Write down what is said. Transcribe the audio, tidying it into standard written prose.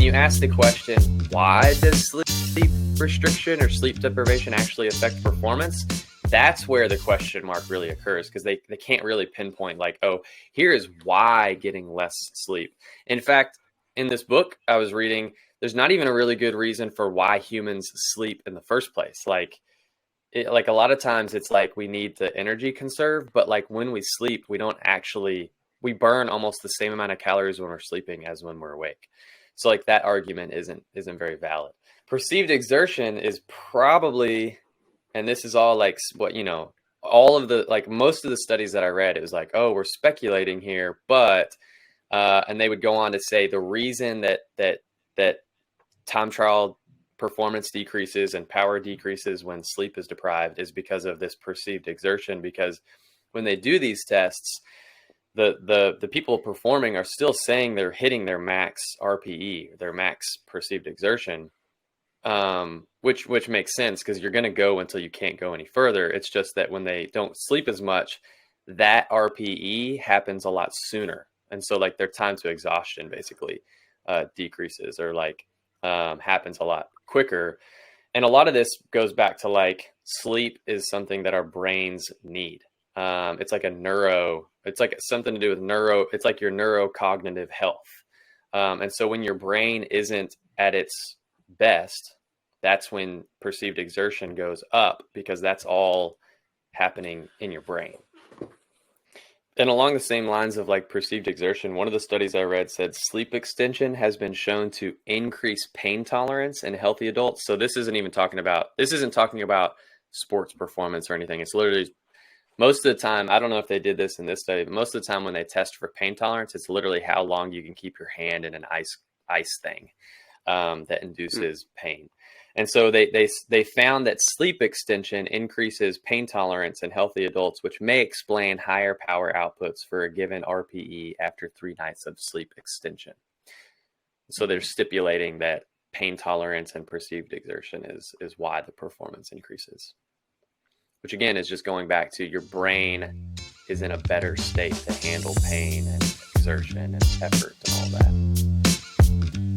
you ask the question, why does sleep restriction or sleep deprivation actually affect performance? That's where the question mark really occurs, because they can't really pinpoint like, oh, here is why getting less sleep. In fact, in this book I was reading, there's not even a really good reason for why humans sleep in the first place. Like a lot of times it's like we need the energy conserve, but like when we sleep, we burn almost the same amount of calories when we're sleeping as when we're awake. So like that argument isn't very valid. Perceived exertion is probably, and this is all like what, all of the, like most of the studies that I read, it was like, oh, we're speculating here, but, and they would go on to say the reason that time trial performance decreases and power decreases when sleep is deprived is because of this perceived exertion. Because when they do these tests, the people performing are still saying they're hitting their max RPE, their max perceived exertion, which makes sense because you're going to go until you can't go any further. It's just that when they don't sleep as much, that RPE happens a lot sooner. And so like their time to exhaustion basically decreases, or like happens a lot quicker. And a lot of this goes back to like sleep is something that our brains need. It's like it's like something to do with it's like your neurocognitive health. And so when your brain isn't at its best, that's when perceived exertion goes up, because that's all happening in your brain. And along the same lines of like perceived exertion, one of the studies I read said sleep extension has been shown to increase pain tolerance in healthy adults. So this isn't talking about sports performance or anything. It's literally, most of the time, I don't know if they did this in this study, but most of the time when they test for pain tolerance, it's literally how long you can keep your hand in an ice thing that induces pain. And so they found that sleep extension increases pain tolerance in healthy adults, which may explain higher power outputs for a given RPE after 3 nights of sleep extension. So they're stipulating that pain tolerance and perceived exertion is why the performance increases, which again is just going back to your brain is in a better state to handle pain and exertion and effort and all that.